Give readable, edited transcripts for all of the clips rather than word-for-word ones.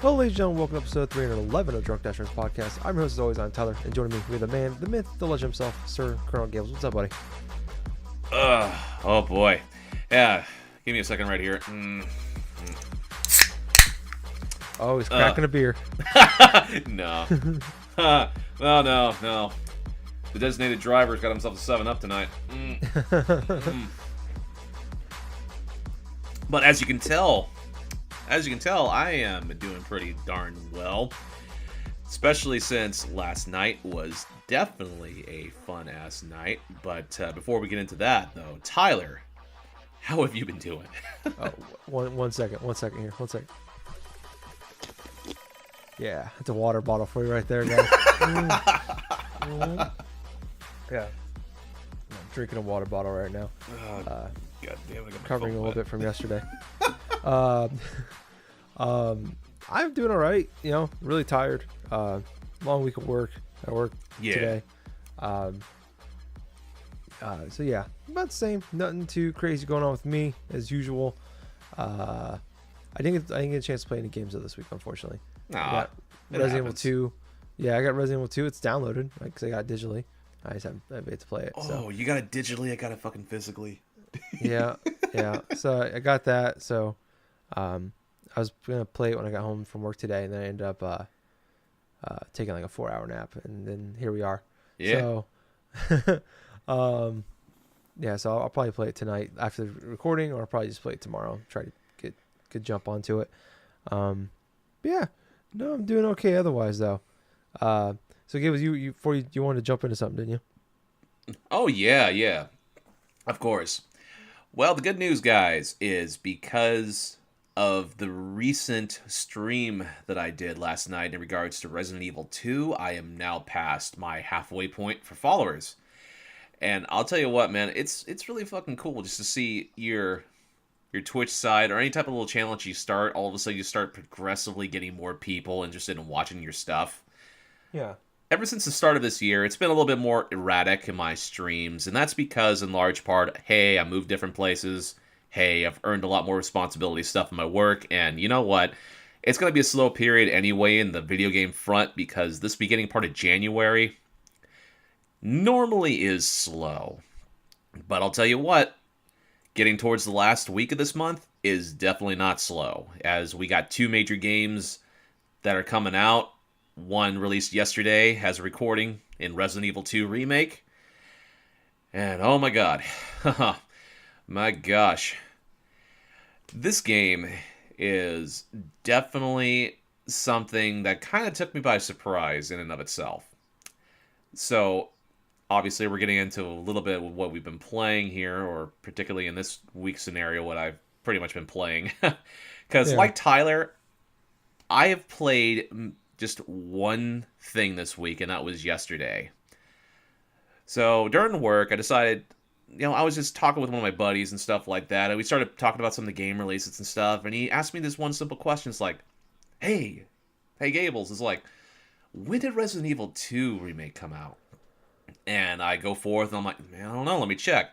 Well, ladies and gentlemen, welcome to episode 311 of Drunk Dashers Podcast. I'm your host, as always, I'm Tyler, and joining me, we have the man, the myth, the legend himself, Sir Colonel Gables. What's up, buddy? Oh boy. Yeah, give me a second right here. Oh, he's cracking a beer. No. No. The designated driver's got himself a 7-Up tonight. But as you can tell, I am doing pretty darn well. Especially since last night was definitely a fun-ass night. But before we get into that, though, Tyler, how have you been doing? One second here. Yeah, it's a water bottle for you right there, guys. Yeah. I'm drinking a water bottle right now. God damn it, I got my Covering a phone little wet. bit from yesterday. I'm doing all right. Really tired. Long week of work. I work today. So yeah, about the same. Nothing too crazy going on with me as usual. I didn't get a chance to play any games this week, unfortunately. I got Resident Evil 2. Yeah, I got Resident Evil 2. It's downloaded because I got it digitally. I just haven't been to play it. Oh, you got it digitally. I got it fucking physically. Yeah. So I got that. So I was gonna play it when I got home from work today, and then I ended up taking like a 4-hour nap, and then here we are. Yeah. So, so I'll probably play it tonight after the recording, or I'll probably just play it tomorrow. Try to get jump onto it. Yeah. No, I'm doing okay otherwise though. So Gabe, you wanted to jump into something, didn't you? Oh, yeah. Of course. Well, the good news, guys, is because of the recent stream that I did last night in regards to Resident Evil 2, I am now past my halfway point for followers. And I'll tell you what, man, it's really fucking cool just to see your Twitch side or any type of little channel that you start, all of a sudden you start progressively getting more people interested in watching your stuff. Yeah. Ever since the start of this year, it's been a little bit more erratic in my streams, and that's because, in large part, hey, I moved different places, hey, I've earned a lot more responsibility stuff in my work, and you know what? It's going to be a slow period anyway in the video game front, because this beginning part of January normally is slow. But I'll tell you what, getting towards the last week of this month is definitely not slow, as we got 2 major games that are coming out. One released yesterday as a recording in Resident Evil 2 Remake. And oh my god. My gosh. This game is definitely something that kind of took me by surprise in and of itself. So, obviously we're getting into a little bit of what we've been playing here, or particularly in this week's scenario, what I've pretty much been playing. Because like Tyler, I have played just one thing this week, and that was yesterday. So during work, I decided, I was just talking with one of my buddies and stuff like that, and we started talking about some of the game releases and stuff, and he asked me this one simple question. It's like, hey Gables, it's like, when did Resident Evil 2 Remake come out? And I go forth, and I'm like, man, I don't know, let me check.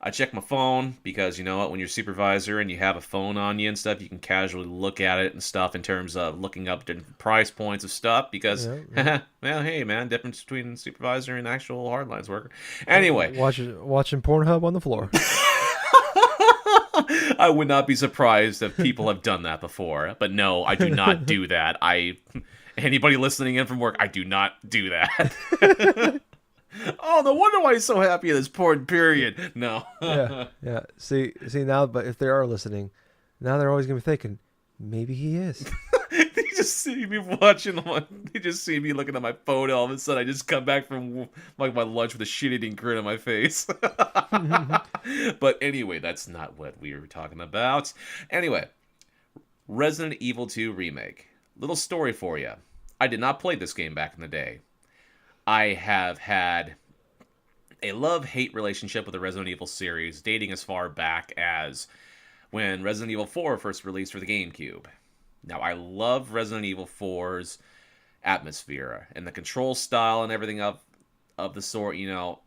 I check my phone, because you know what, when you're a supervisor and you have a phone on you and stuff, you can casually look at it and stuff in terms of looking up different price points of stuff, because, well, hey, man, difference between supervisor and actual hardlines worker. Anyway. Watching Pornhub on the floor. I would not be surprised if people have done that before, but no, I do not do that. Anybody listening in from work, I do not do that. Oh, no wonder why he's so happy in this porn period. No. Yeah. See now, but if they are listening, now they're always gonna be thinking, maybe he is. They just see me watching on. They just see me looking at my phone. All of a sudden, I just come back from like my lunch with a shit-eating grin on my face. But anyway, that's not what we were talking about. Anyway, Resident Evil 2 Remake. Little story for you. I did not play this game back in the day. I have had a love-hate relationship with the Resident Evil series, dating as far back as when Resident Evil 4 first released for the GameCube. Now, I love Resident Evil 4's atmosphere and the control style and everything of the sort.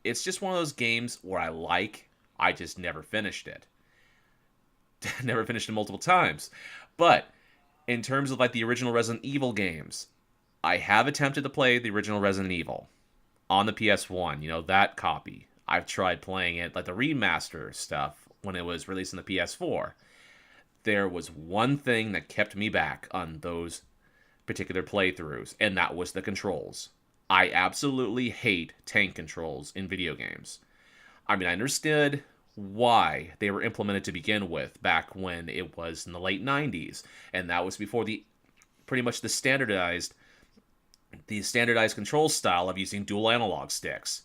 It's just one of those games where I just never finished it. Never finished it multiple times. But in terms of like the original Resident Evil games, I have attempted to play the original Resident Evil on the PS1, that copy. I've tried playing it, like the remaster stuff, when it was released on the PS4. There was one thing that kept me back on those particular playthroughs, and that was the controls. I absolutely hate tank controls in video games. I mean, I understood why they were implemented to begin with back when it was in the late 90s, and that was before pretty much the standardized control style of using dual analog sticks.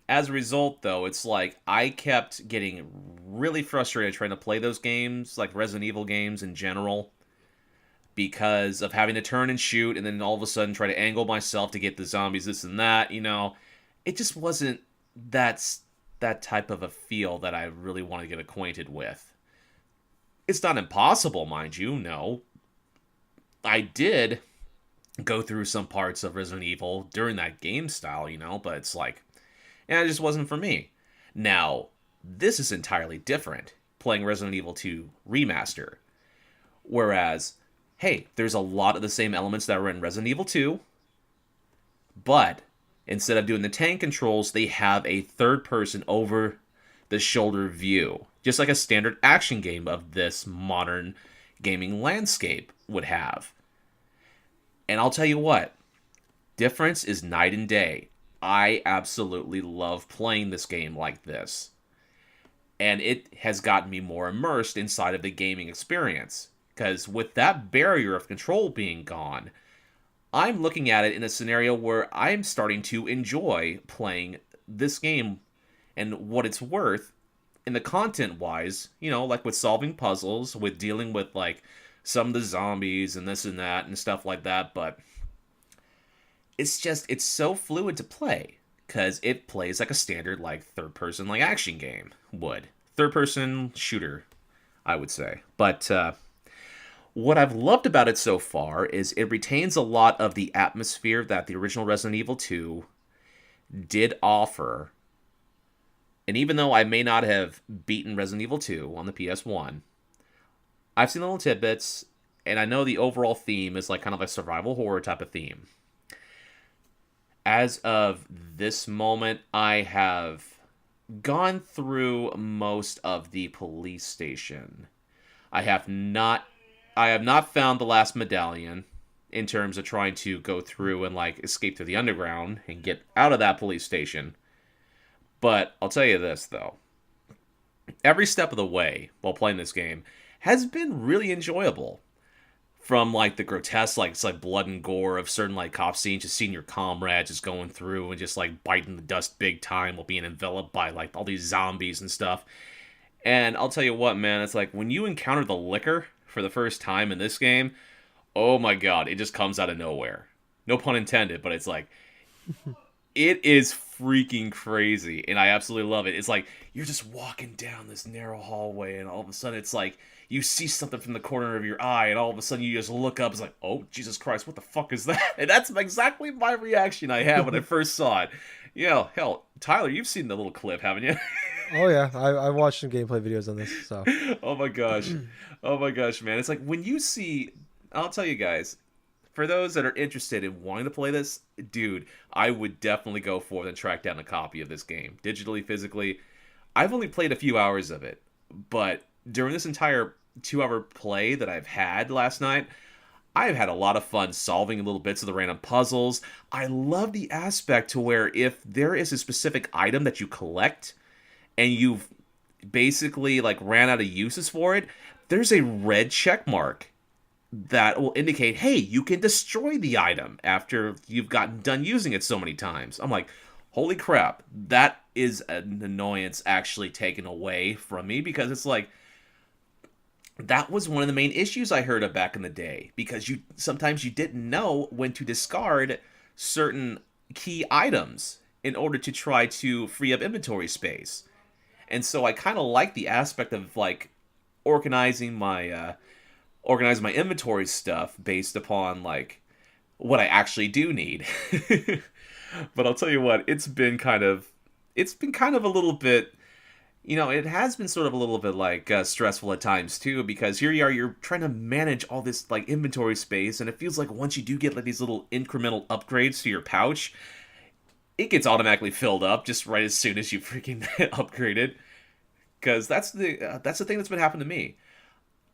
As a result, though, it's like I kept getting really frustrated trying to play those games, like Resident Evil games in general, because of having to turn and shoot and then all of a sudden try to angle myself to get the zombies, this and that, It just wasn't that type of a feel that I really want to get acquainted with. It's not impossible, mind you, no. I did go through some parts of Resident Evil during that game style, but it's like, it just wasn't for me. Now, this is entirely different, playing Resident Evil 2 Remaster. Whereas, hey, there's a lot of the same elements that were in Resident Evil 2, but instead of doing the tank controls, they have a third-person over-the-shoulder view, just like a standard action game of this modern gaming landscape would have. And I'll tell you what, difference is night and day. I absolutely love playing this game like this. And it has gotten me more immersed inside of the gaming experience. Because with that barrier of control being gone, I'm looking at it in a scenario where I'm starting to enjoy playing this game and what it's worth in the content-wise, like with solving puzzles, with dealing with, like, some of the zombies and this and that and stuff like that, but it's so fluid to play, because it plays like a standard, like, third-person, like, action game would. Third-person shooter, I would say. But, what I've loved about it so far is it retains a lot of the atmosphere that the original Resident Evil 2 did offer. And even though I may not have beaten Resident Evil 2 on the PS1, I've seen little tidbits, and I know the overall theme is like kind of a survival horror type of theme. As of this moment, I have gone through most of the police station. I have not found the last medallion in terms of trying to go through and, like, escape through the underground and get out of that police station. But I'll tell you this, though. Every step of the way while playing this game has been really enjoyable. From, like, the grotesque, like, it's like blood and gore of certain, like, cop scenes, just seeing your comrade just going through and just, like, biting the dust big time while being enveloped by, like, all these zombies and stuff. And I'll tell you what, man, it's like when you encounter the liquor for the first time in this game, oh my god, it just comes out of nowhere. No pun intended, but it's like, it is freaking crazy, and I absolutely love it. It's like, you're just walking down this narrow hallway, and all of a sudden it's like, you see something from the corner of your eye, and all of a sudden you just look up, it's like, oh, Jesus Christ, what the fuck is that? And that's exactly my reaction I had when I first saw it. Hell, Tyler, you've seen the little clip, haven't you? Oh yeah, I watched some gameplay videos on this. So. Oh my gosh, man! It's like when you see. I'll tell you guys, for those that are interested in wanting to play this, dude, I would definitely go forth and track down a copy of this game, digitally, physically. I've only played a few hours of it, but during this entire 2-hour play that I've had last night, I've had a lot of fun solving little bits of the random puzzles. I love the aspect to where if there is a specific item that you collect, and you've basically, like, ran out of uses for it, there's a red check mark that will indicate, hey, you can destroy the item after you've gotten done using it so many times. I'm like, holy crap, that is an annoyance actually taken away from me, because it's like, that was one of the main issues I heard of back in the day, because sometimes you didn't know when to discard certain key items in order to try to free up inventory space. And so I kind of like the aspect of, like, organizing my inventory stuff based upon, like, what I actually do need. But I'll tell you what, it's been kind of a little bit it has been sort of a little bit like stressful at times too, because here you are, you're trying to manage all this like inventory space, and it feels like once you do get like these little incremental upgrades to your pouch, it gets automatically filled up just right as soon as you freaking upgrade it. Because that's the thing that's been happening to me.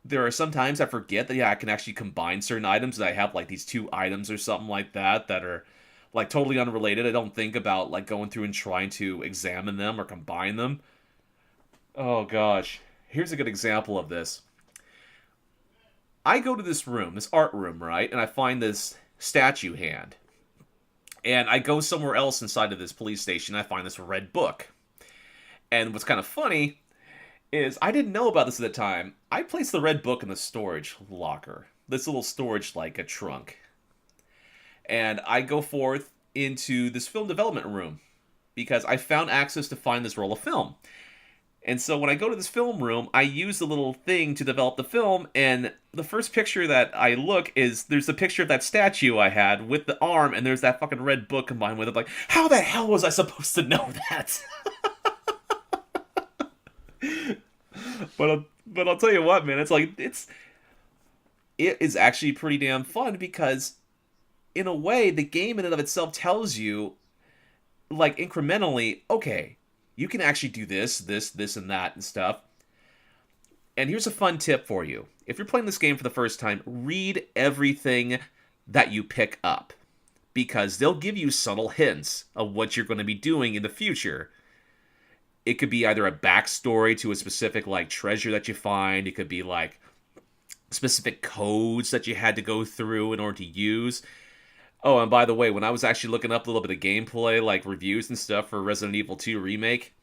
There are some times I forget that I can actually combine certain items, that I have like these two items or something like that are like totally unrelated. I don't think about like going through and trying to examine them or combine them. Oh gosh. Here's a good example of this. I go to this room, this art room, right? And I find this statue hand. And I go somewhere else inside of this police station, and I find this red book. And what's kind of funny is I didn't know about this at the time. I placed the red book in the storage locker. This little storage like a trunk. And I go forth into this film development room because I found access to find this roll of film. And so when I go to this film room, I use the little thing to develop the film, and the first picture that I look is there's a picture of that statue I had with the arm, and there's that fucking red book combined with it. Like, how the hell was I supposed to know that? But I'll tell you what, man, it is actually pretty damn fun, because in a way the game in and of itself tells you like incrementally, okay, you can actually do this, and that and stuff. And here's a fun tip for you. If you're playing this game for the first time, read everything that you pick up, because they'll give you subtle hints of what you're going to be doing in the future. It could be either a backstory to a specific like treasure that you find. It could be like specific codes that you had to go through in order to use. Oh, and by the way, when I was actually looking up a little bit of gameplay, like reviews and stuff for Resident Evil 2 Remake,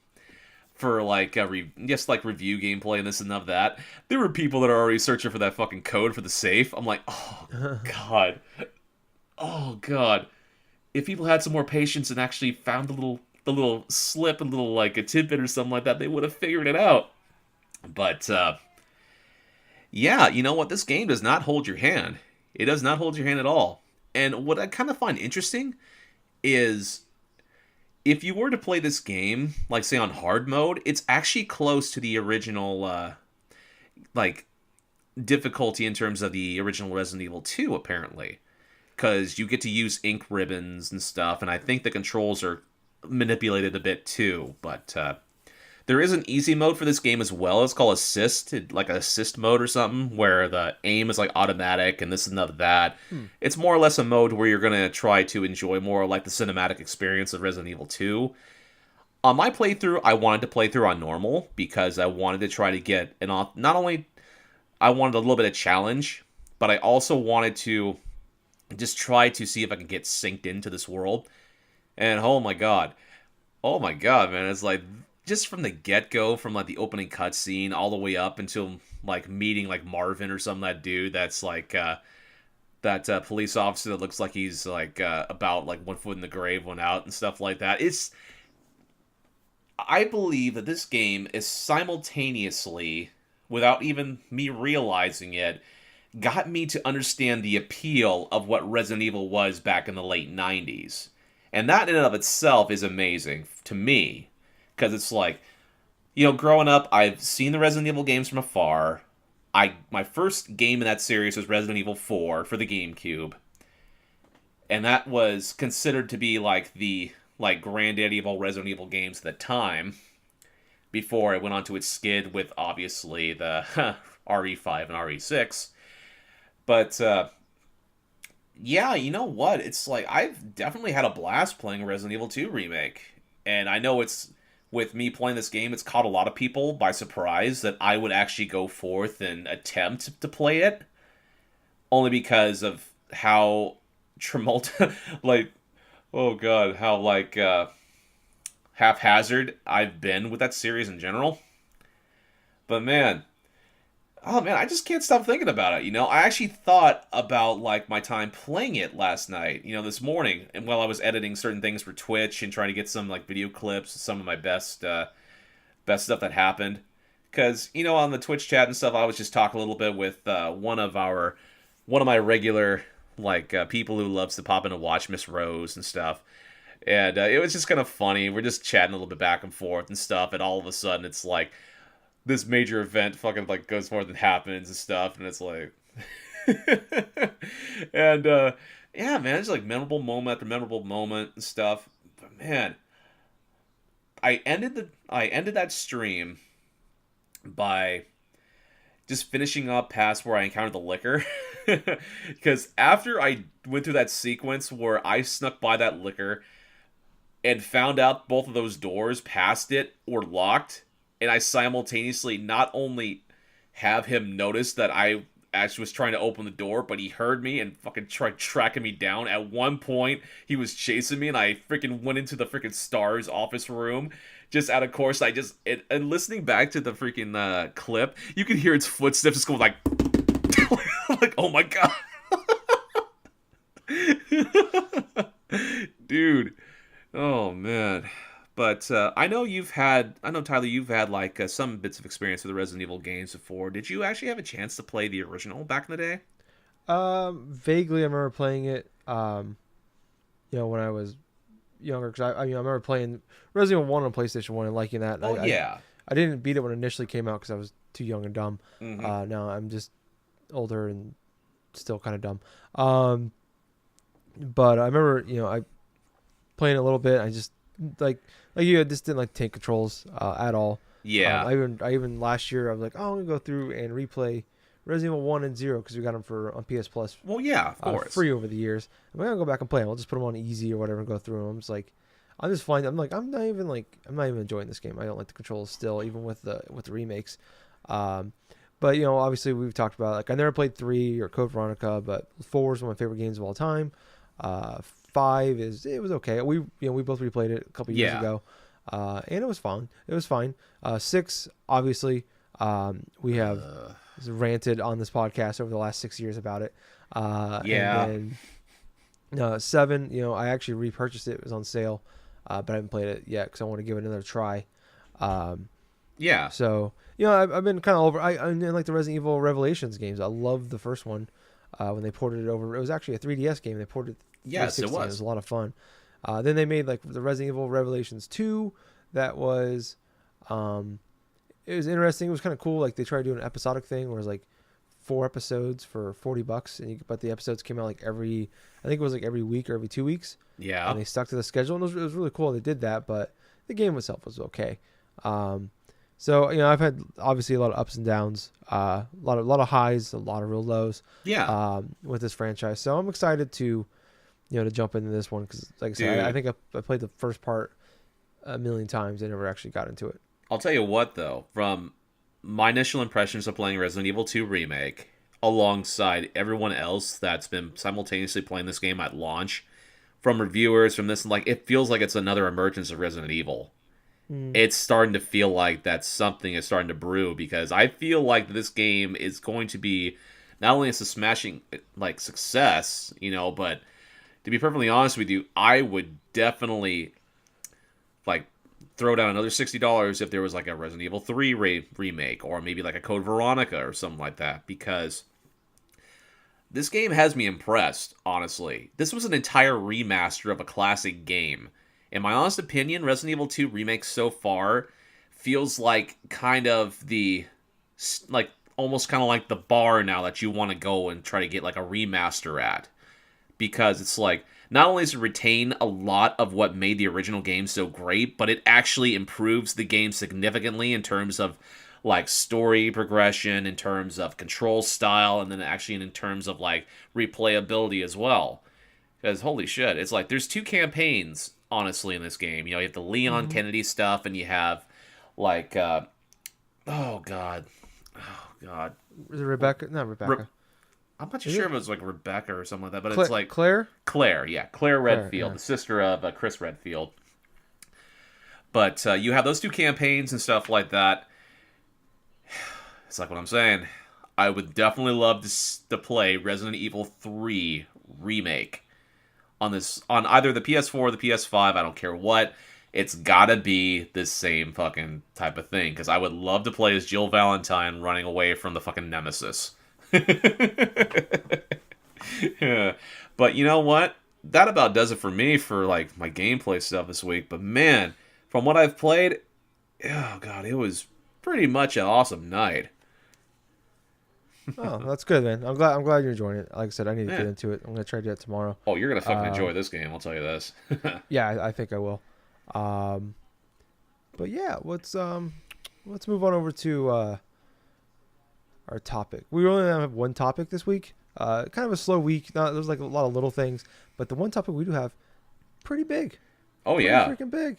for like just like review gameplay and this and that, there were people that are already searching for that fucking code for the safe. I'm like, oh god, oh god. If people had some more patience and actually found the little slip and little like a tidbit or something like that, they would have figured it out. But yeah, you know what? This game does not hold your hand. It does not hold your hand at all. And what I kind of find interesting is if you were to play this game, like say on hard mode, it's actually close to the original like difficulty in terms of the original Resident Evil 2, apparently. Because you get to use ink ribbons and stuff, and I think the controls are manipulated a bit too. But there is an easy mode for this game as well. It's called assist, like an assist mode or something, where the aim is like automatic and this and that. It's more or less a mode where you're going to try to enjoy more like the cinematic experience of Resident Evil 2. On my playthrough, I wanted to play through on normal because I wanted to try to get not only I wanted a little bit of challenge, but I also wanted to just try to see if I can get synced into this world. And oh my god, man, it's like just from the get-go, from like the opening cutscene all the way up until like meeting like Marvin or something, that dude that's like that police officer that looks like he's like about like 1 foot in the grave, one out, and stuff like that. I believe that this game is simultaneously, without even me realizing it, got me to understand the appeal of what Resident Evil was back in the late 90s. And that in and of itself is amazing to me. Because it's like, growing up, I've seen the Resident Evil games from afar. My first game in that series was Resident Evil 4 for the GameCube. And that was considered to be like the granddaddy of all Resident Evil games at the time. Before it went on to its skid with, obviously, the RE5 and RE6. But, yeah, you know what? It's like, I've definitely had a blast playing Resident Evil 2 Remake. And I know with me playing this game, it's caught a lot of people by surprise that I would actually go forth and attempt to play it. Only because of how haphazard I've been with that series in general. But man, I just can't stop thinking about it. I actually thought about like my time playing it last night, this morning, and while I was editing certain things for Twitch and trying to get some like video clips, some of my best stuff that happened. Because on the Twitch chat and stuff, I was just talking a little bit with one of my regular like people who loves to pop in and watch, Miss Rose and stuff. And it was just kind of funny. We're just chatting a little bit back and forth and stuff, and all of a sudden it's like this major event fucking like goes forth and happens and stuff, and it's like, and yeah, man, it's like memorable moment after memorable moment and stuff. But man, I ended that stream by just finishing up past where I encountered the liquor. Because after I went through that sequence where I snuck by that liquor and found out both of those doors past it were locked, and I simultaneously not only have him notice that I actually was trying to open the door, but he heard me and fucking tried tracking me down. At one point, he was chasing me, and I freaking went into the freaking Star's office room. Just out of course, and listening back to the freaking clip, you can hear its footsteps just go like, like, oh my god, dude, oh man. But I know Tyler, you've had like some bits of experience with the Resident Evil games before. Did you actually have a chance to play the original back in the day? Vaguely, I remember playing it. When I was younger, because I remember playing Resident Evil 1 on PlayStation 1 and liking that. Oh, yeah. I didn't beat it when it initially came out because I was too young and dumb. Mm-hmm. Now I'm just older and still kind of dumb. But I remember, I playing a little bit. I just like you, I just didn't like tank controls at all. Yeah. I even last year I was like, oh, I'm gonna go through and replay Resident Evil 1 and 0 because we got them on PS Plus. Well, yeah, of course. Free over the years. I'm gonna go back and play them. I'll just put them on easy or whatever and go through them. It's like I'm just fine. I'm not even enjoying this game. I don't like the controls still, even with the remakes. But obviously we've talked about, like, I never played 3 or Code Veronica, but 4 is one of my favorite games of all time. 5 it was okay. We both replayed it a couple years ago, and it was fun. It was fine. 6, obviously, we have ranted on this podcast over the last 6 years about it. And then 7, I actually repurchased it. It was on sale, but I haven't played it yet because I want to give it another try. So I've been kind of over. I like the Resident Evil Revelations games. I love the first one when they ported it over. It was actually a 3DS game. They ported it. Yes, it was. It was a lot of fun. Then they made like the Resident Evil Revelations 2. That was, it was interesting. It was kind of cool. Like they tried to do an episodic thing where it was like 4 episodes for $40, but the episodes came out like every week or every 2 weeks. Yeah. And they stuck to the schedule, and it was really cool they did that. But the game itself was okay. So I've had obviously a lot of ups and downs, a lot of highs, a lot of real lows. Yeah. With this franchise, so I'm excited to jump into this one because, like I said, I think I played the first part a million times. I never actually got into it. I'll tell you what, though, from my initial impressions of playing Resident Evil 2 Remake, alongside everyone else that's been simultaneously playing this game at launch, from reviewers, from this, like, it feels like it's another emergence of Resident Evil. It's starting to feel like that something is starting to brew, because I feel like this game is going to be not only a smashing like success, but to be perfectly honest with you, I would definitely like throw down another $60 if there was like a Resident Evil 3 remake, or maybe like a Code Veronica or something like that, because this game has me impressed, honestly. This was an entire remaster of a classic game. In my honest opinion, Resident Evil 2 Remake so far feels like kind of almost kind of like the bar now that you want to go and try to get like a remaster at. Because it's like, not only does it retain a lot of what made the original game so great, but it actually improves the game significantly in terms of like story progression, in terms of control style, and then actually in terms of like replayability as well. Because holy shit, it's like there's 2 campaigns, honestly, in this game. You have the Leon Kennedy stuff, and you have like oh god, Is it Rebecca? Not Rebecca. I'm not sure if it was like Rebecca or something like that, but it's like Claire, yeah, Claire Redfield, the sister of Chris Redfield. But you have those 2 campaigns and stuff like that. It's like what I'm saying. I would definitely love to play Resident Evil 3 Remake on either the PS4 or the PS5. I don't care what. It's gotta be the same fucking type of thing, because I would love to play as Jill Valentine running away from the fucking Nemesis. Yeah. But you know what? that about does it for me for like my gameplay stuff this week. But man, from what I've played, oh god, it was pretty much an awesome night. Oh, that's good, man. I'm glad you're enjoying it. Like I said, I need to Yeah. get into it. I'm gonna try to do that tomorrow. Oh, you're gonna fucking enjoy this game. I'll tell you this. Yeah, I think I will. Um, but yeah, let's move on over to our topic. We only have one topic this week. Kind of a slow week. There's like a lot of little things, but the one topic we do have pretty big. Oh Pretty yeah. freaking big.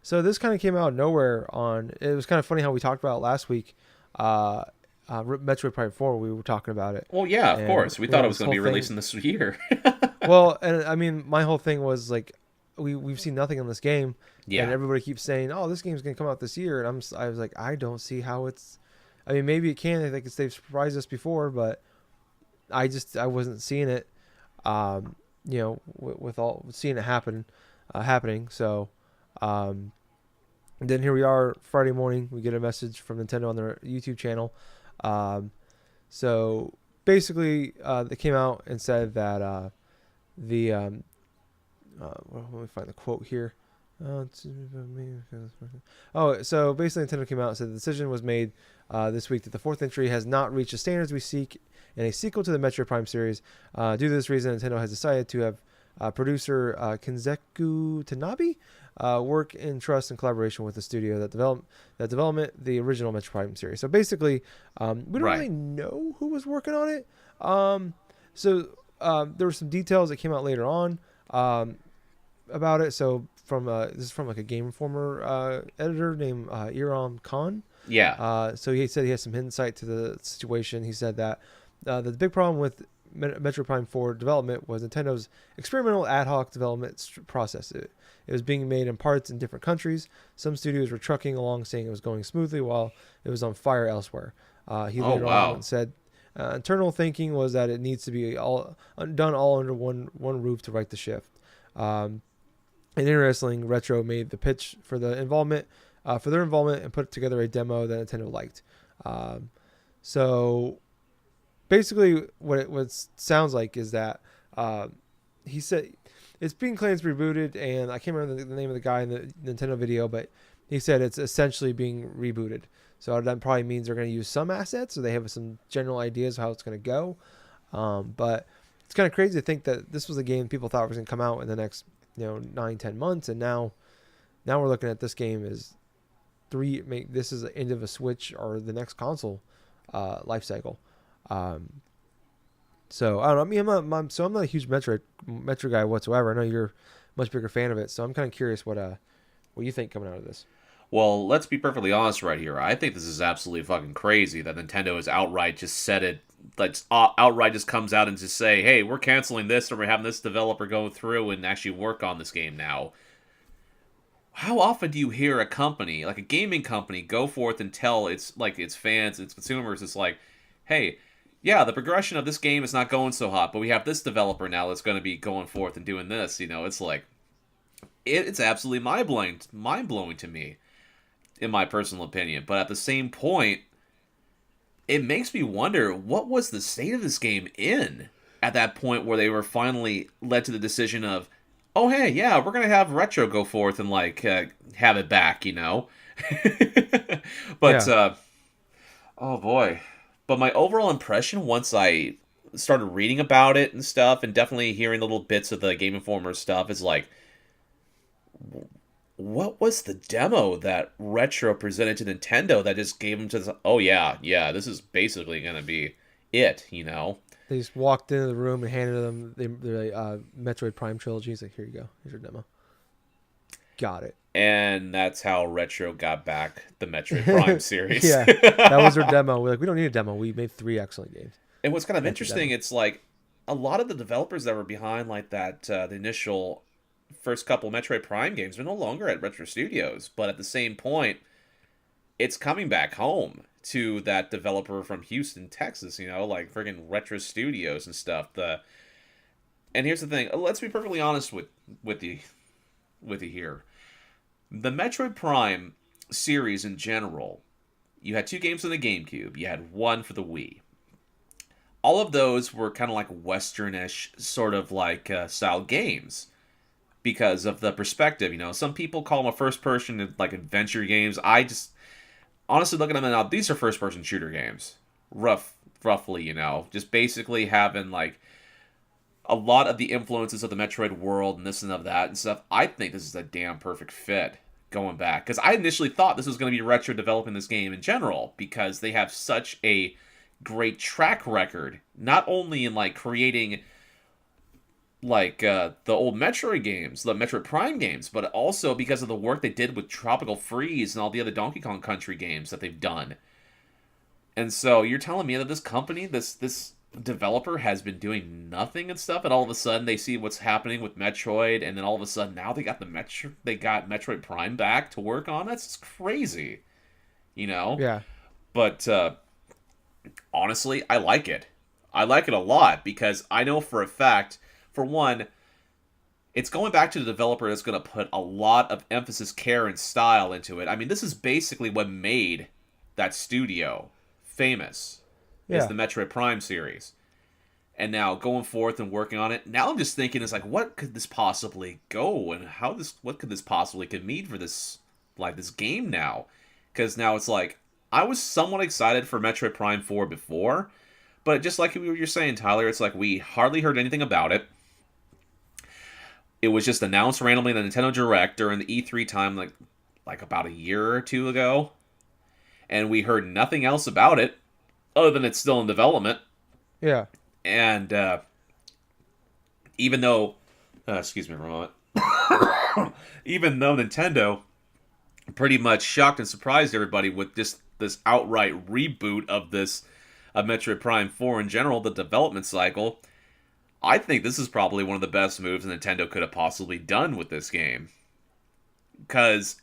So this kind of came out of nowhere. It was kind of funny how we talked about it last week. Metroid Prime 4, we were talking about it. Well, yeah, of course. We thought it was going to be thing. releasing this year. Well, and I mean, my whole thing was like, we've seen nothing on this game, Yeah. and everybody keeps saying, "Oh, this game's gonna come out this year," and I was like, I don't see how it's. I mean, maybe it can. I think they've surprised us before, but I wasn't seeing it. With all seeing it happening. So, then here we are Friday morning. We get a message from Nintendo on their YouTube channel. So basically, they came out and said that let me find the quote here. So basically, Nintendo came out and said the decision was made this week that the fourth entry has not reached the standards we seek in a sequel to the Metroid Prime series. Due to this reason, Nintendo has decided to have producer Kenzeku Tanabe work in trust and collaboration with the studio that development the original Metroid Prime series. So basically, we don't really know who was working on it. There were some details that came out later on about it. So this is from like a Game Informer editor named Iram Khan. Yeah. So he said he has some insight to the situation. He said that the big problem with Metroid Prime 4 development was Nintendo's experimental ad hoc development process. It was being made in parts in different countries. Some studios were trucking along saying it was going smoothly while it was on fire elsewhere. He later on said internal thinking was that it needs to be done all under one roof to right the shift. And interestingly, Retro made the pitch for their involvement and put together a demo that Nintendo liked. So basically, what it sounds like is that he said it's being claimed to be rebooted, and I can't remember the name of the guy in the Nintendo video, but he said it's essentially being rebooted. So that probably means they're going to use some assets, or they have some general ideas of how it's going to go. But it's kind of crazy to think that this was a game people thought was going to come out in the next 9-10 months, and now we're looking at this game as this is the end of a Switch or the next console life cycle. So I don't know. I mean, I'm not a huge Metroid guy whatsoever. I know you're a much bigger fan of it, so I'm kind of curious what you think coming out of this. Well, let's be perfectly honest right here. I think this is absolutely fucking crazy that Nintendo has outright just said it. Like outright just comes out and just say, "Hey, we're canceling this, or we're having this developer go through and actually work on this game now." How often do you hear a company, like a gaming company, go forth and tell its fans, its consumers, it's like, "Hey, yeah, the progression of this game is not going so hot, but we have this developer now that's going to be going forth and doing this." It's like it's absolutely mind blowing to me, in my personal opinion. But at the same point, it makes me wonder, what was the state of this game in at that point where they were finally led to the decision of, oh hey, yeah, we're gonna have Retro go forth and have it back, But Yeah. Oh boy. But my overall impression, once I started reading about it and stuff, and definitely hearing the little bits of the Game Informer stuff, is like, what was the demo that Retro presented to Nintendo that just gave them oh yeah, this is basically going to be it, They just walked into the room and handed them the Metroid Prime trilogy. He's like, "Here you go. Here's your demo." Got it. And that's how Retro got back the Metroid Prime series. Yeah, that was their demo. We're like, we don't need a demo. We made 3 excellent games. And what's kind of interesting, it's like a lot of the developers that were behind like that, the initial first couple Metroid Prime games are no longer at Retro Studios. But at the same point, it's coming back home to that developer from Houston, Texas, like friggin' Retro Studios and stuff. And here's the thing, let's be perfectly honest with you here. The Metroid Prime series in general, you had 2 games on the GameCube, you had 1 for the Wii. all of those were kind of like Westernish sort of like style games because of the perspective. You know, some people call them a first person like adventure games. I just honestly looking at them now, these are first person shooter games. Roughly, you know, just basically having like a lot of the influences of the Metroid world and this and of that and stuff. I think this is a damn perfect fit going back because I initially thought this was going to be Retro developing this game in general because they have such a great track record, not only in like creating like the old Metroid games, the Metroid Prime games, but also because of the work they did with Tropical Freeze and all the other Donkey Kong Country games that they've done. And so you're telling me that this company, this developer has been doing nothing and stuff, and all of a sudden they see what's happening with Metroid, and then all of a sudden now they got Metroid Prime back to work on. That's just crazy, you know? Yeah. But honestly, I like it. I like it a lot because I know for a fact, for one, it's going back to the developer that's going to put a lot of emphasis, care, and style into it. I mean, this is basically what made that studio famous. Is the Metroid Prime series. And now going forth and working on it, now I'm just thinking, it's like, what could this possibly go, and what could this possibly could mean for this, like, this game now? Because now it's like, I was somewhat excited for Metroid Prime 4 before, but just like you were saying, Tyler, it's like we hardly heard anything about it. It was just announced randomly in the Nintendo Direct during the E3 time, like about a year or two ago, and we heard nothing else about it. Other than it's still in development. Yeah. And even though... excuse me for a moment. Even though Nintendo pretty much shocked and surprised everybody with just this outright reboot of Metroid Prime 4 in general, the development cycle, I think this is probably one of the best moves Nintendo could have possibly done with this game. Because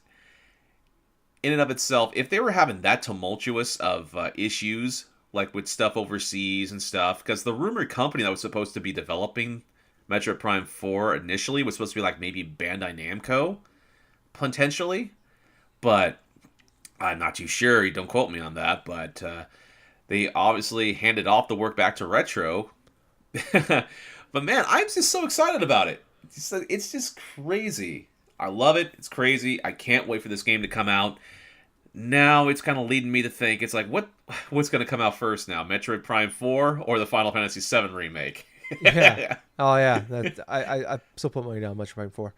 in and of itself, if they were having that tumultuous of issues... like with stuff overseas and stuff, because the rumored company that was supposed to be developing Metroid Prime 4 initially was supposed to be like maybe Bandai Namco, potentially, but I'm not too sure, you don't quote me on that, but they obviously handed off the work back to Retro. But man, I'm just so excited about it. It's just crazy. I love it, it's crazy, I can't wait for this game to come out. Now it's kind of leading me to think, it's like, what's going to come out first now? Metroid Prime 4 or the Final Fantasy VII remake? Yeah. Oh, yeah. I still put money down Metroid Prime 4.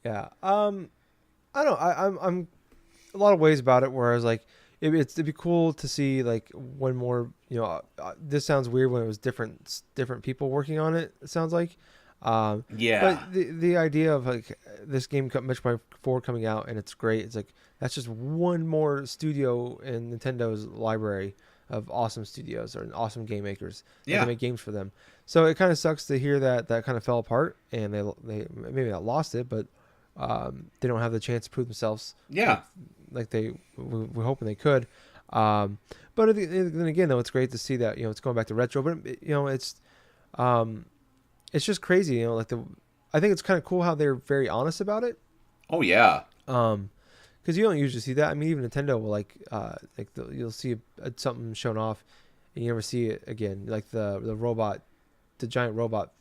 Yeah. I don't know. I'm a lot of ways about it where I was like, it'd be cool to see like one more, you know, this sounds weird when it was different people working on it, it sounds like. Yeah. But the idea of like this game Metroid 4 coming out and it's great. It's like that's just one more studio in Nintendo's library of awesome studios or awesome game makers that can make games for them. So it kind of sucks to hear that kind of fell apart and they maybe not lost it, but they don't have the chance to prove themselves. Yeah. Like we're hoping they could. But then again, though, it's great to see that, you know, it's going back to retro, but you know, it's just crazy, you know, like I think it's kind of cool how they're very honest about it. Oh yeah. Because you don't usually see that. I mean, even Nintendo will you'll see something shown off, and you never see it again. Like the giant robot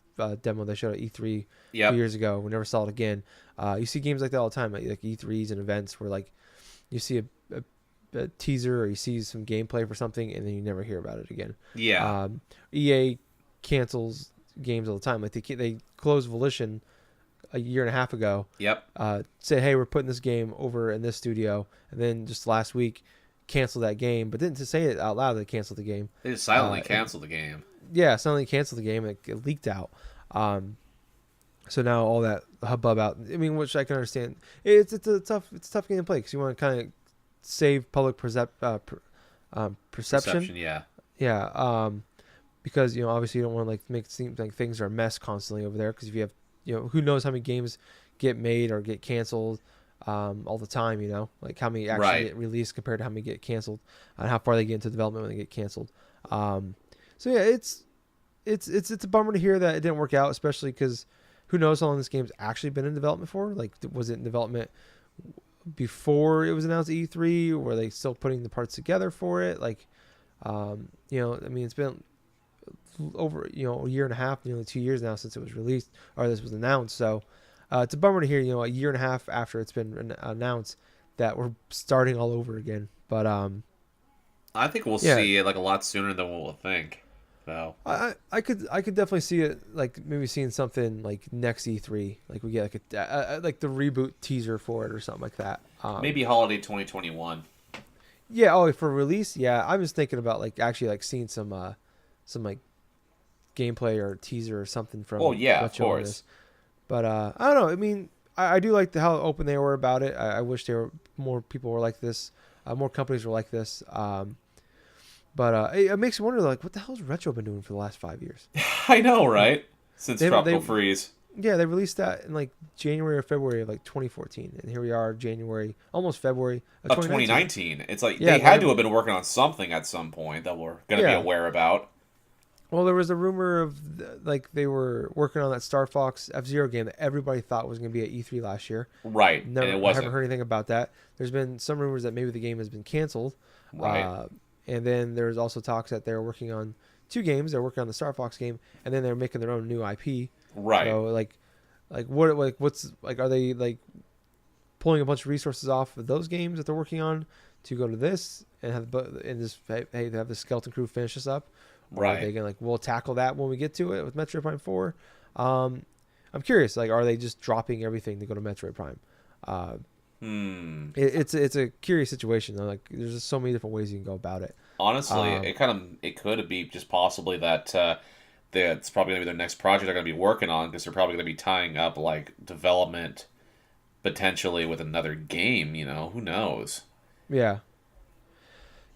demo they showed at E3 2 years ago. We never saw it again. You see games like that all the time, like E3s and events where like you see a teaser or you see some gameplay for something, and then you never hear about it again. Yeah. EA cancels games all the time. Like they closed Volition a year and a half ago. Yep. Say, hey, we're putting this game over in this studio, and then just last week canceled that game, but didn't say it out loud. They canceled the game. They just silently canceled the game. Yeah, silently canceled the game. It leaked out. So now all that hubbub out. I mean, which I can understand. It's a tough game to play because you want to kind of save public perception. Yeah. Yeah. Because, you know, obviously you don't want to like make it seem like things are a mess constantly over there. Because if you have, you know, who knows how many games get made or get canceled all the time, you know, like how many actually get released compared to how many get canceled and how far they get into development when they get canceled. So yeah, it's a bummer to hear that it didn't work out, especially because who knows how long this game's actually been in development for? Like, was it in development before it was announced at E3? Or were they still putting the parts together for it? Like, I mean, it's been over a year and a half, nearly 2 years now since it was released or this was announced. So it's a bummer to hear a year and a half after it's been announced that we're starting all over again. But I think we'll yeah, see it like a lot sooner than we'll think. So I could definitely see it like maybe seeing something like next E3, like we get like like the reboot teaser for it or something like that. maybe holiday 2021. Yeah, oh, for release, yeah. I was thinking about like actually like seeing some like gameplay or teaser or something Oh from yeah, of Retro on course. this. But I don't know. I mean, I do like how open they were about it. I wish there were more people were like this, more companies were like this. But it makes you wonder, like, what the hell's Retro been doing for the last 5 years? I know, Like, right? Since they Tropical Freeze. yeah, they released that in like January or February of like 2014, and here we are, January, almost February of Of 2019. 2019. It's like Yeah, they had to have been working on something at some point that we're going to be yeah. aware about. Well, there was a rumor of like they were working on that Star Fox F-Zero game that everybody thought was going to be at E3 last year. Right, and Never, it haven't wasn't. heard anything about that. There's been some rumors that maybe the game has been canceled, Right, uh, and then there's also talks that they're working on two games. They're working on the Star Fox game, and then they're making their own new IP. right. So what's like are they like pulling a bunch of resources off of those games that they're working on to go to this and just hey have the Skeleton Crew finish this up, or are Right. they gonna like we'll tackle that when we get to it with Metroid Prime 4? I'm curious, like are they just dropping everything to go to Metroid Prime? Uh, it's a curious situation though. Like there's just so many different ways you can go about it. Honestly, Um, it could be just possibly that that's probably going to be their next project they're going to be working on because they're probably going to be tying up like development potentially with another game. Who knows? yeah,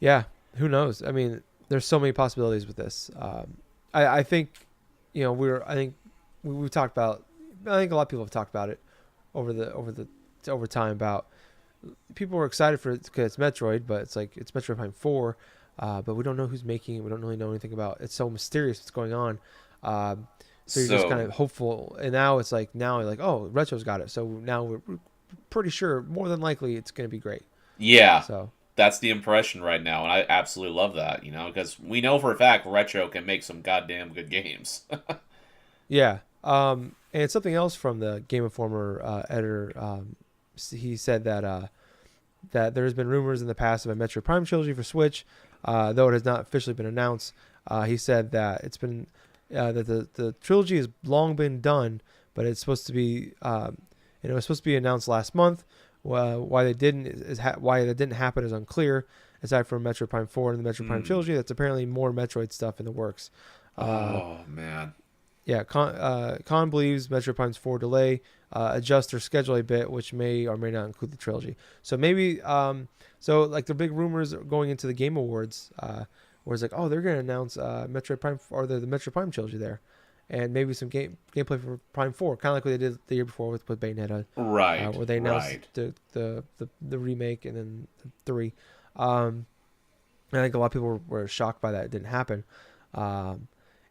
yeah. Who knows? I mean, there's so many possibilities with this. I think, I think we've talked about. I think a lot of people have talked about it over time about people were excited for it because it's Metroid, but it's like it's Metroid Prime 4, but we don't know who's making it. We don't really know anything about. It's so mysterious what's going on. So you're just kind So of hopeful, and now it's like oh, Retro's got it. So now we're pretty sure, more than likely, it's going to be great. yeah, So that's the impression right now, and I absolutely love that. Because we know for a fact Retro can make some goddamn good games. yeah, and something else from the Game Informer editor. He said that there's been rumors in the past of a Metroid Prime trilogy for Switch, though it has not officially been announced. He said that it's been that the trilogy has long been done, but it's supposed to be it was supposed to be announced last month. Why they didn't why that didn't happen is unclear. Aside from Metroid Prime 4 and the Metroid Prime trilogy, that's apparently more Metroid stuff in the works. Oh man. Yeah, Khan believes Metroid Prime's 4 delay adjusts their schedule a bit, which may or may not include the trilogy. So maybe, so like the big rumors going into the Game Awards, where it's like, oh, they're going to announce Metroid Prime or the Metroid Prime trilogy there, and maybe some gameplay for Prime 4, kind of like what they did the year before with Bayonetta, Right. where they announced Right. the remake and then the 3. I think a lot of people were shocked by that it didn't happen.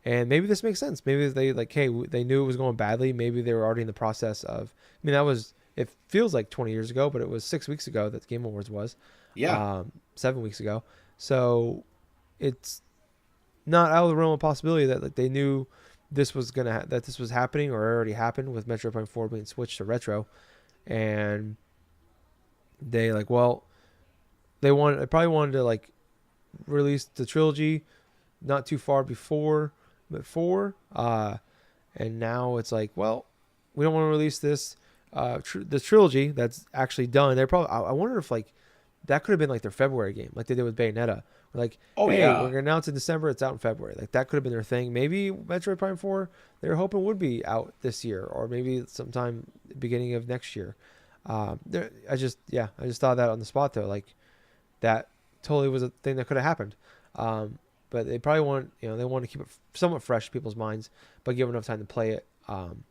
And maybe this makes sense. Maybe they like, hey, they knew it was going badly. Maybe they were already in the process of. I mean, it feels like 20 years ago, but it was 6 weeks ago that the Game Awards was. Yeah. 7 weeks ago. So it's not out of the realm of possibility that like they knew this was that this was happening or already happened with Metroid Prime 4 being switched to retro, and they like, well, they probably wanted to like release the trilogy not too far before but 4, and now it's like, well, we don't want to release this the trilogy that's actually done. They're probably, I wonder if like that could have been like their February game, like they did with Bayonetta. Like, Oh hey, we're yeah. gonna announce in December, it's out in February. Like that could have been their thing. Maybe Metroid Prime 4 they were hoping would be out this year, or maybe sometime beginning of next year. I just thought that on the spot though, like that totally was a thing that could have happened. But they probably they want to keep it somewhat fresh in people's minds, but give enough time to play it.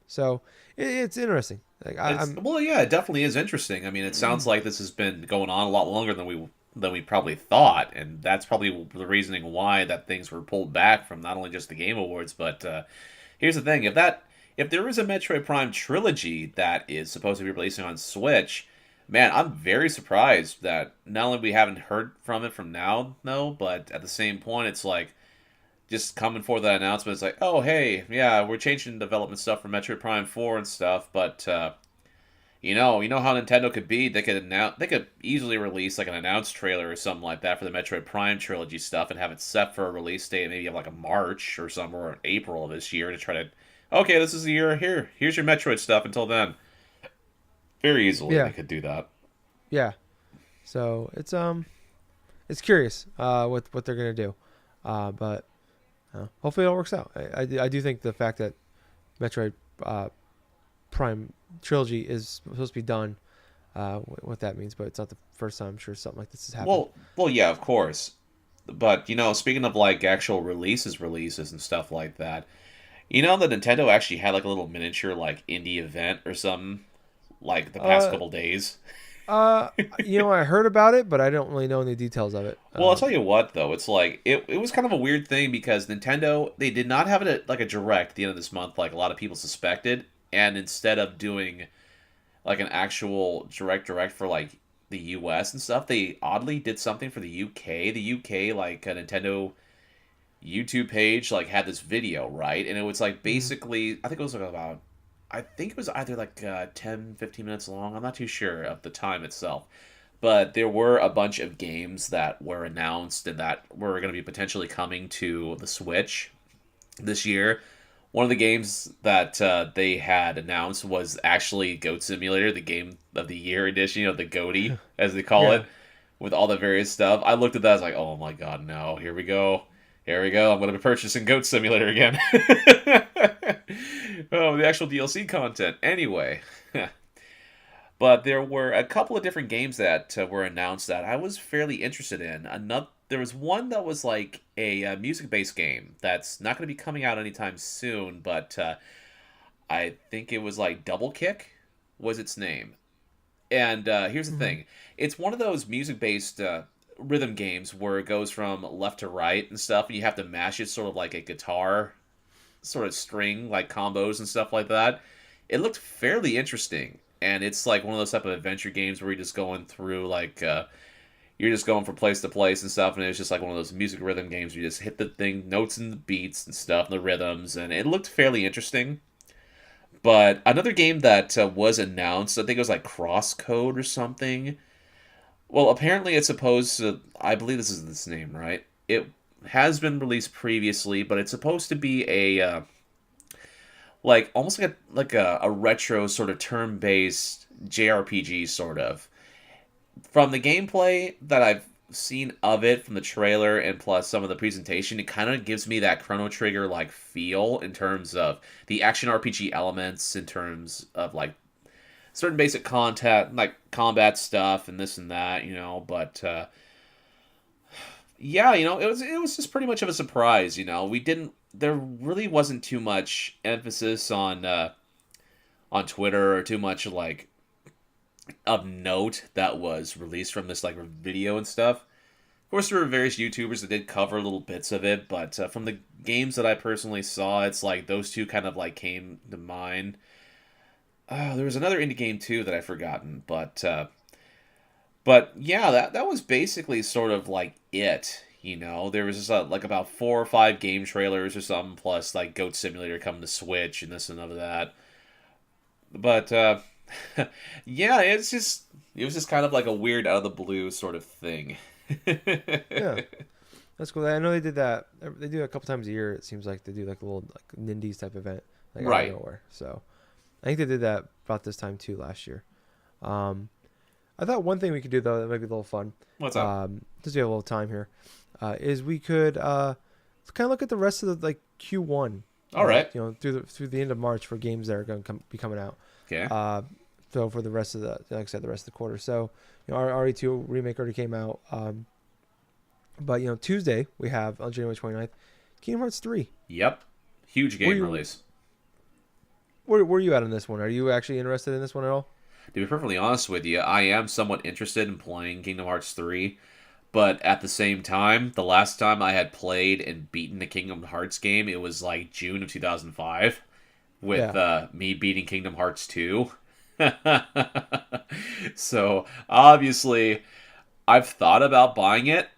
So it's interesting. Like Well, yeah, it definitely is interesting. I mean, it sounds like this has been going on a lot longer than we probably thought, and that's probably the reasoning why that things were pulled back from not only just the Game Awards, but here's the thing: if there is a Metroid Prime trilogy that is supposed to be releasing on Switch, Man, I'm very surprised that not only we haven't heard from it from now, no, but at the same point, it's like just coming for that announcement. It's like, oh hey, yeah, we're changing development stuff for Metroid Prime 4 and stuff, but you know how Nintendo could be. They could easily release like an announced trailer or something like that for the Metroid Prime trilogy stuff and have it set for a release date, maybe of like a March or somewhere or April of this year to try to. Okay, this is the year. Here's your Metroid stuff. Until then, very easily they Yeah, could do that. yeah. So it's curious what they're gonna do, but hopefully it all works out. I do think the fact that Metroid uh, Prime trilogy is supposed to be done, what that means, but it's not the first time I'm sure something like this has happened. Well, yeah, of course. But speaking of like actual releases and stuff like that, that Nintendo actually had like a little miniature like indie event or something like the past Uh, couple days. uh, I heard about it, but I don't really know any details of it. Well, I'll tell you what though, it's like it was kind of a weird thing because Nintendo they did not have it at, like a direct at the end of this month like a lot of people suspected, and instead of doing like an actual direct for like the US and stuff, they oddly did something for the UK. The UK like a Nintendo YouTube page like had this video, right? And it was like Mhm. basically I think it was like about I think it was either like 10, 15 minutes long. I'm not too sure of the time itself. But there were a bunch of games that were announced and that were going to be potentially coming to the Switch this year. One of the games that they had announced was actually Goat Simulator, the Game of the Year edition, the GOATY, as they call Yeah. it, with all the various stuff. I looked at that, I was like, oh my god, no, here we go. Here we go. I'm going to be purchasing Goat Simulator again. Oh, the actual DLC content. Anyway, but there were a couple of different games that were announced that I was fairly interested in. There was one that was like a music-based game that's not going to be coming out anytime soon, but I think it was like Double Kick was its name. And here's the Hmm. thing: it's one of those music-based rhythm games where it goes from left to right and stuff, and you have to mash it sort of like a guitar sort of string like combos and stuff like that. It looked fairly interesting, and it's like one of those type of adventure games where you're just going through like you're just going from place to place and stuff, and it's just like one of those music rhythm games where you just hit the thing notes and the beats and stuff, and the rhythms, and it looked fairly interesting. But another game that was announced, I think it was like Crosscode or something. Well, apparently it's supposed to. I believe this is its name, right? It has been released previously, but it's supposed to be a like almost like a retro sort of turn based JRPG sort of. From the gameplay that I've seen of it from the trailer and plus some of the presentation, it kind of gives me that Chrono Trigger like feel in terms of the action RPG elements, in terms of like certain basic content, like combat stuff and this and that, But yeah, it was just pretty much of a surprise. We didn't. There really wasn't too much emphasis on Twitter or too much like of note that was released from this like video and stuff. Of course, there were various YouTubers that did cover little bits of it, but from the games that I personally saw, it's like those two kind of like came to mind. There was another indie game too that I've forgotten, but yeah, that was basically sort of like it. There was just like about 4 or 5 game trailers or something, plus like Goat Simulator coming to Switch and this and other that. But yeah, it was just kind of like a weird out of the blue sort of thing. Yeah, that's cool. I know they did that. They do it a couple times a year. It seems like they do like a little like Nindies type event, like out of Right. nowhere. So I think they did that about this time too last year. Um, I thought one thing we could do though that might be a little fun, What's up? since we have a little time here, is we could kind of look at the rest of the like Q1, All right. through the end of March for games that are going to be coming out. Okay. Uh, so for the rest of the like I said, the rest of the quarter. So our RE2 remake already came out. But Tuesday we have on January 29th, Kingdom Hearts 3. Yep. Huge Where game you release. where are you at on this one? Are you actually interested in this one at all? To be perfectly honest with you, I am somewhat interested in playing Kingdom Hearts 3, but at the same time, the last time I had played and beaten a Kingdom Hearts game, it was like June of 2005 with Yeah. me beating Kingdom Hearts 2. So obviously, I've thought about buying it,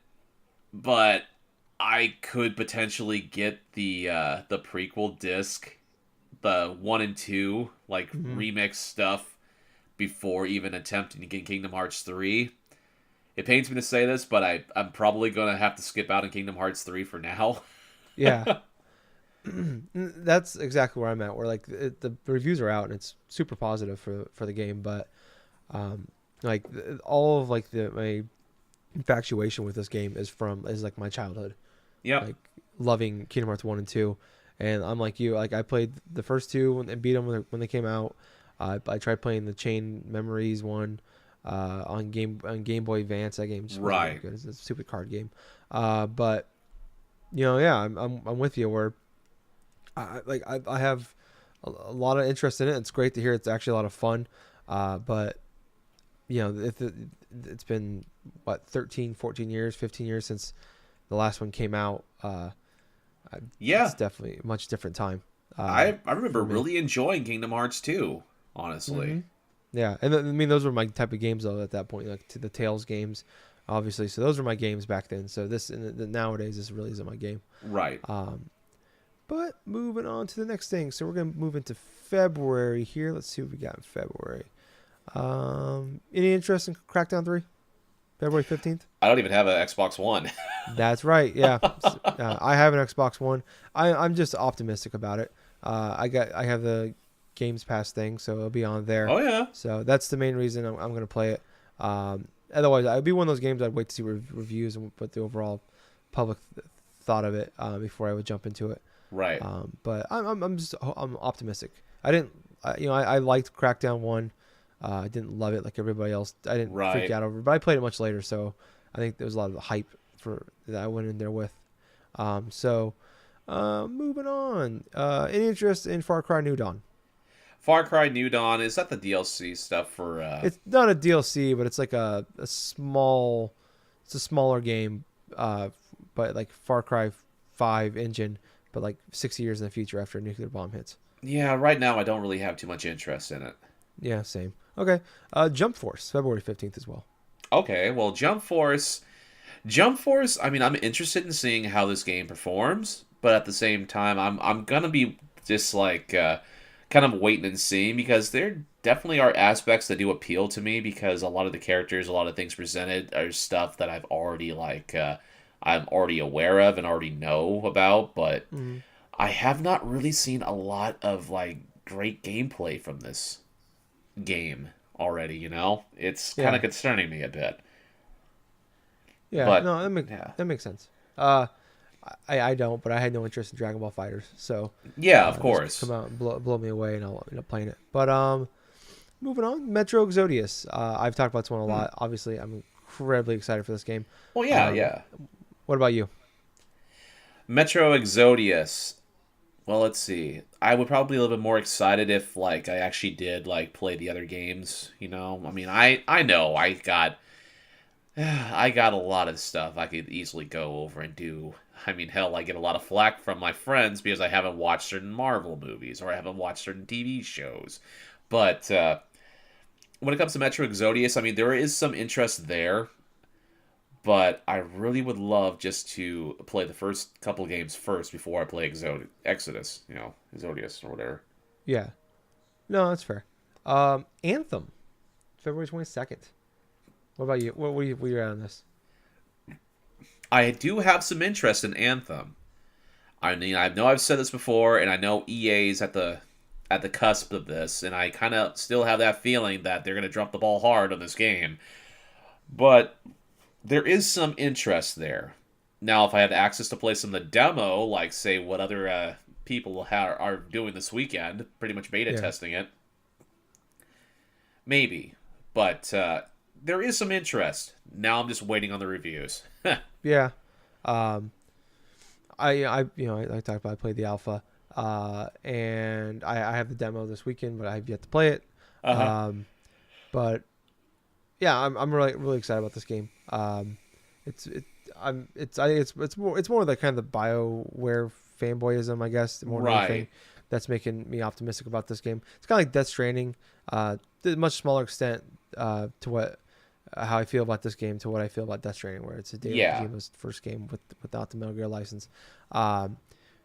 but I could potentially get the prequel disc, the 1 and 2, like Hmm. remix stuff before even attempting to get Kingdom Hearts 3. It pains me to say this, but I'm probably gonna have to skip out on Kingdom Hearts 3 for now. Yeah. That's exactly where I'm at. Where like the reviews are out and it's super positive for the game, but um, like all of like the my infatuation with this game is like my childhood, Yep. like loving Kingdom Hearts 1 and 2, and I'm like you. Like I played the first two and beat them when they came out. I tried playing the Chain Memories one on Game Boy Advance. That game just wasn't very Right. good. It's a stupid card game, but yeah, I'm with you. Where I have a lot of interest in it. It's great to hear it's actually a lot of fun. But it's been what 13, 14 years, 15 years since the last one came out. It's Yeah. definitely a much different time I remember for me. really enjoying Kingdom Hearts 2, honestly. Hmm. Yeah, and I mean those were my type of games though at that point, like to the Tales games, obviously. So those were my games back then. So this nowadays this really isn't my game. Right. Um, But moving on to the next thing. So we're going to move into February here. Let's see what we got in February. Any interest in Crackdown 3? February 15th? I don't even have an Xbox One. That's right. Yeah. I have an Xbox One. I'm just optimistic about it. I have the Games Pass thing, so it'll be on there. Oh yeah. So that's the main reason I'm going to play it. Otherwise, it'd be one of those games I'd wait to see reviews and what the overall public thought of it before I would jump into it. Right. But I'm optimistic. I didn't I liked Crackdown 1. I didn't love it like everybody else. I didn't freak Right. out over it, but I played it much later, so I think there was a lot of the hype for that I went in there with. Moving on. Any interest in Far Cry New Dawn? Far Cry New Dawn, is that the DLC stuff for It's not a DLC, but it's like it's a smaller game, but like Far Cry 5 engine, but like 60 years in the future after a nuclear bomb hits. Yeah, right now I don't really have too much interest in it. Yeah, same. Okay. Jump Force, February 15th as well. Okay, well Jump Force, I mean I'm interested in seeing how this game performs, but at the same time I'm gonna be just like kind of waiting and seeing because there definitely are aspects that do appeal to me because a lot of the characters, a lot of things presented are stuff that I'm already aware of and already know about, but Mm-hmm. I have not really seen a lot of like great gameplay from this game already, you know? It's kind Yeah. of concerning me a bit. Yeah. But No, yeah. that makes sense. I don't, but I had no interest in Dragon Ball Fighters, so Yeah, of just course. come out and blow me away, and I'll end up playing it. But moving on, Metro Exodus. I've talked about this one a Hmm. lot. Obviously, I'm incredibly excited for this game. Well, yeah, Um, yeah. what about you? Metro Exodus. Well, let's see. I would probably be a little bit more excited if like I actually did like play the other games, you know? I mean, I know I got I got a lot of stuff I could easily go over and do. I mean, hell, I get a lot of flack from my friends because I haven't watched certain Marvel movies or I haven't watched certain TV shows. But when it comes to Metro Exodus, I mean, there is some interest there, but I really would love just to play the first couple games first before I play Exodus, Exodus or whatever. Yeah. No, that's fair. Anthem, February 22nd. What about you? What are you at on this? I do have some interest in Anthem. I mean, I know I've said this before, and I know EA's at the cusp of this, and I kind of still have that feeling that they're going to drop the ball hard on this game. But there is some interest there. Now, if I had access to play some of the demo, like say what other people are doing this weekend, pretty much beta Yeah. testing it, maybe. But there is some interest. Now I'm just waiting on the reviews. Yeah. Um, I talked about I played the alpha, and I have the demo this weekend, but I have yet to play it. Uh huh. Um, but yeah, I'm really excited about this game. It's it I think it's more the kind of the BioWare fanboyism, I guess, more than anything, Right. that's making me optimistic about this game. It's kind of like Death Stranding, to a much smaller extent to what how I feel about this game to what I feel about Death Stranding, where it's a Hideo Yeah. Kojima's first game without the Metal Gear license.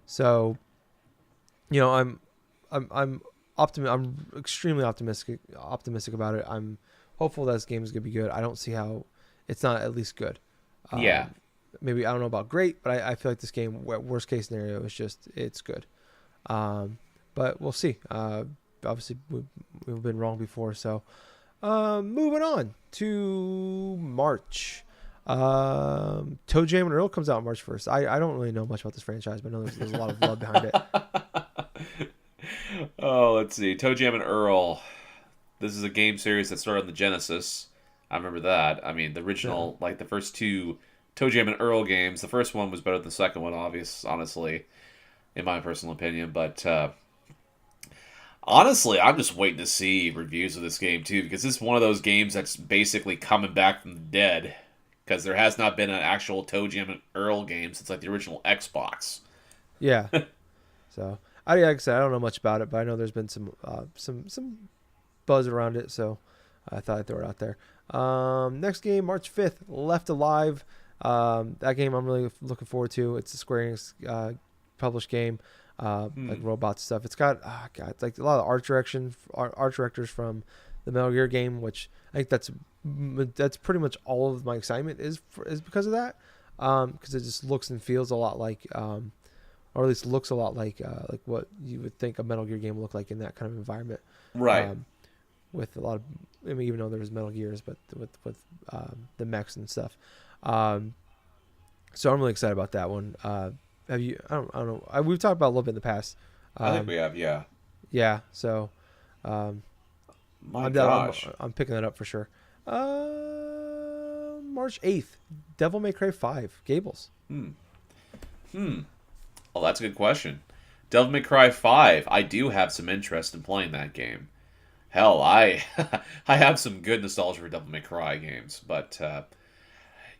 So I'm extremely optimistic about it. I'm hopeful that this game is gonna be good. I don't see how it's not at least good. Yeah. Maybe I don't know about great, but I feel like this game, worst case scenario, is just it's good. But we'll see. Obviously, we've been wrong before. So, moving on to March. Toe Jam and Earl comes out March 1st. I don't really know much about this franchise, but I know there's a lot of love behind it. Oh, let's see. Toe Jam and Earl. This is a game series that started on the Genesis. I remember that. I mean, the original, like the first two Toe Jam and Earl games. The first one was better than the second one, honestly, in my personal opinion. But honestly, I'm just waiting to see reviews of this game too, because this is one of those games that's basically coming back from the dead. Because there has not been an actual Toe Jam and Earl game since like the original Xbox. Yeah. So like I said, I don't know much about it, but I know there's been some buzz around it, so I thought I'd throw it out there. Next game, March 5th, Left Alive. That game I'm really looking forward to. It's a Square Enix published game, like robots stuff. It's got it's like a lot of art directors from the Metal Gear game, which I think that's pretty much all of my excitement is because of that, because it just looks and feels a lot like, or at least looks a lot like what you would think a Metal Gear game would look like in that kind of environment. Right. With a lot of, I mean, even though there was Metal Gears, but with the mechs and stuff. So I'm really excited about that one. Have you? I don't know. We've talked about it a little bit in the past. I think we have, yeah. Yeah. So, My gosh. I'm picking that up for sure. March 8th, Devil May Cry 5, Gables. Oh, that's a good question. Devil May Cry 5. I do have some interest in playing that game. Hell, I I have some good nostalgia for Devil May Cry games, but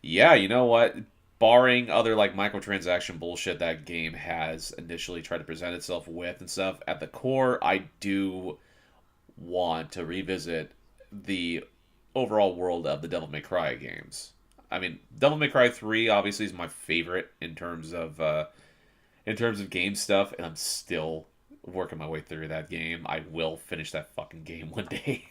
yeah, you know what? Barring other like microtransaction bullshit that game has initially tried to present itself with and stuff, at the core, I do want to revisit the overall world of the Devil May Cry games. I mean, Devil May Cry 3 obviously is my favorite in terms of game stuff, and I'm still working my way through that game. I will finish that fucking game one day.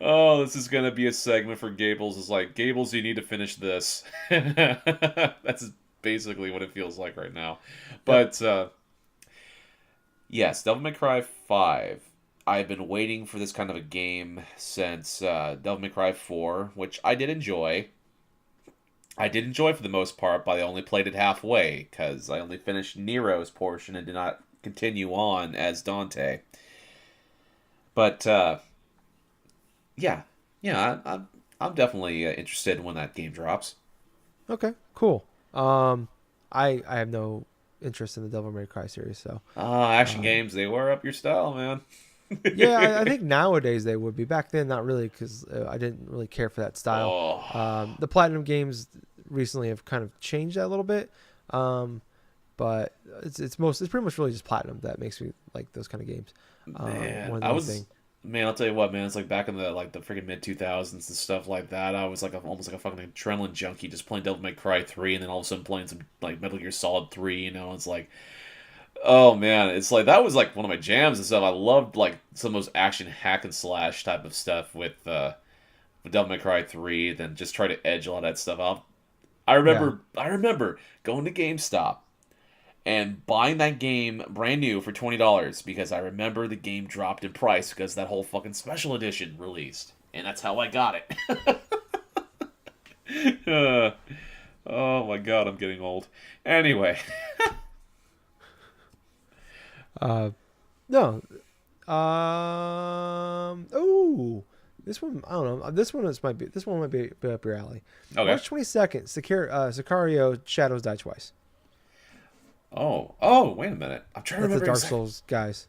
Oh, this is gonna be a segment for Gables. It's like, Gables, you need to finish this. That's basically what it feels like right now. But yes, Devil May Cry 5. I've been waiting for this kind of a game since Devil May Cry 4, which I did enjoy. I did enjoy for the most part, but I only played it halfway, because I only finished Nero's portion and did not continue on as Dante. But, yeah, I'm definitely interested when that game drops. Okay, cool. I have no interest in the Devil May Cry series, so. Action games, they were up your style, man. Yeah, I think nowadays they would be. Back then, not really, because I didn't really care for that style. Oh. The Platinum games recently have kind of changed that a little bit, but it's pretty much really just Platinum that makes me like those kind of games. Man, I'll tell you what, man. It's like back in the freaking mid 2000s and stuff like that. I was like almost like a fucking adrenaline junkie, just playing Devil May Cry 3, and then all of a sudden playing some like Metal Gear Solid 3. You know, it's like, oh man, it's like that was like one of my jams and stuff. I loved like some of those action hack and slash type of stuff with Devil May Cry 3. Then just try to edge a lot of that stuff out. I remember going to GameStop and buying that game brand new for $20 because I remember the game dropped in price because that whole fucking special edition released, and that's how I got it. Oh my god, I'm getting old. Anyway. No. Oh, this one I don't know. This one might be up your alley. Okay. March 22nd, Sicario Shadows Die Twice. Oh, wait a minute. I'm trying to remember. The Dark Souls guys.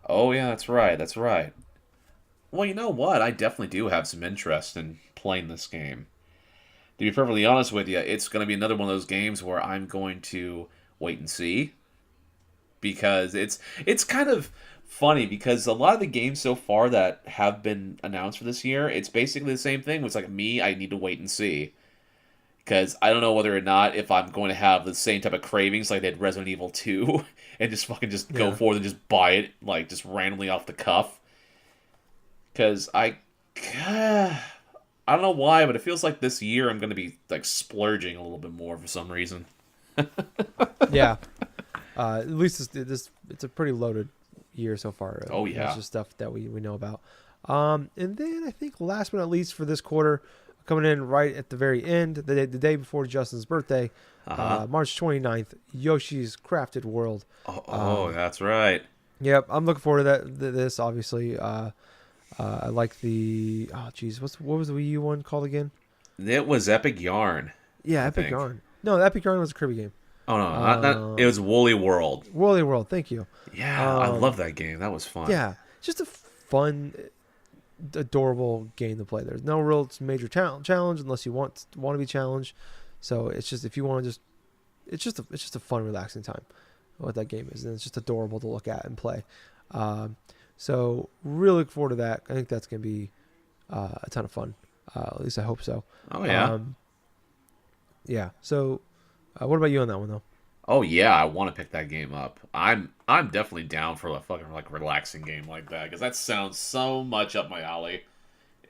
Oh yeah, that's right. Well, you know what? I definitely do have some interest in playing this game. To be perfectly honest with you, it's going to be another one of those games where I'm going to wait and see. because it's kind of funny because a lot of the games so far that have been announced for this year, it's basically the same thing. It's like me, I need to wait and see. Because I don't know whether or not if I'm going to have the same type of cravings like they did Resident Evil 2 and just fucking just go forth and just buy it like just randomly off the cuff. Because I don't know why, but it feels like this year I'm going to be like splurging a little bit more for some reason. Yeah. At least it's a pretty loaded year so far. Oh yeah. There's just stuff that we know about. And then I think last but not least for this quarter, coming in right at the very end, the day before Justin's birthday, March 29th, Yoshi's Crafted World. That's right. Yep, I'm looking forward to this, obviously. I like the... Oh, jeez. What was the Wii U one called again? It was Epic Yarn. Yeah, Epic Yarn. No, Epic Yarn was a Kirby game. Oh, no. Not, it was Woolly World. Woolly World, thank you. Yeah, I love that game. That was fun. Yeah, just a fun... adorable game to play. There's no real major challenge unless you want to be challenged. So it's just if you want to it's just a fun, relaxing time. What that game is, and it's just adorable to look at and play. So really look forward to that. I think that's gonna be a ton of fun. At least I hope so. Oh yeah. Yeah. So what about you on that one though? Oh yeah, I want to pick that game up. I'm definitely down for a fucking like relaxing game like that because that sounds so much up my alley.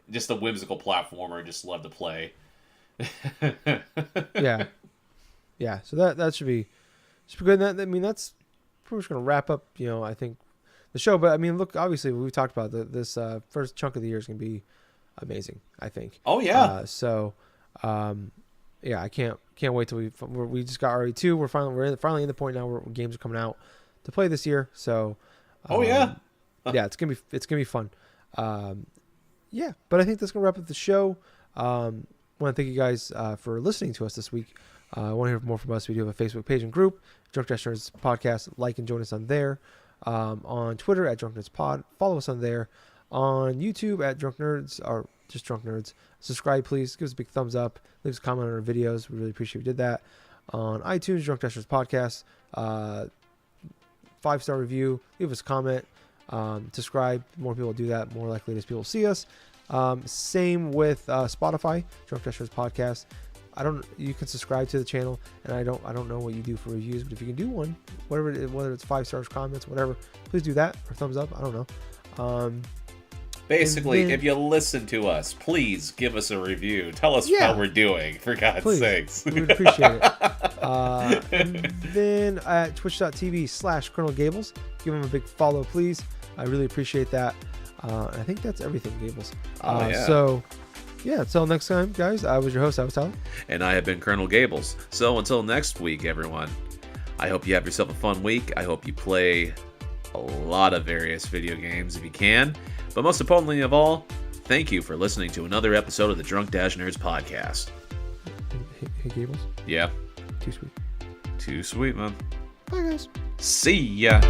Just a whimsical platformer, just love to play. yeah. So that should be good. I mean, that's pretty much gonna wrap up. I think the show. But I mean, look, obviously we've talked about this first chunk of the year is gonna be amazing. I think. Oh yeah. Yeah, I can't wait till we just got RE2. We're finally in the point now where games are coming out to play this year. So, yeah, it's gonna be fun. Yeah, but I think that's gonna wrap up the show. Want to thank you guys for listening to us this week. Want to hear more from us? We do have a Facebook page and group, Drunk Dash Nerds Podcast. Like and join us on there. On Twitter at Drunk Nerds Pod. Follow us on there. On YouTube at Drunk Nerds or just Drunk Nerds. Subscribe, please. Give us a big thumbs up. Leave us a comment on our videos. We really appreciate if you did that. On iTunes, Drunk Dashers Podcast. 5-star review. Leave us a comment. Subscribe. More people do that. More likely as people see us. Same with Spotify, Drunk Dashers Podcast. You can subscribe to the channel, and I don't know what you do for reviews, but if you can do one, whether it's 5 stars, comments, whatever, please do that, or thumbs up. I don't know. Basically, if you listen to us, please give us a review. Tell us how we're doing, for God's sakes. We would appreciate it. And then at twitch.tv/Colonel Gables, give him a big follow, please. I really appreciate that. I think that's everything, Gables. So, until next time, guys, I was your host, I was Tyler. And I have been Colonel Gables. So until next week, everyone, I hope you have yourself a fun week. I hope you play a lot of various video games if you can. But most importantly of all, thank you for listening to another episode of the Drunk Dash Nerds podcast. Hey, Gables? Yeah? Too sweet. Too sweet, man. Bye, guys. See ya.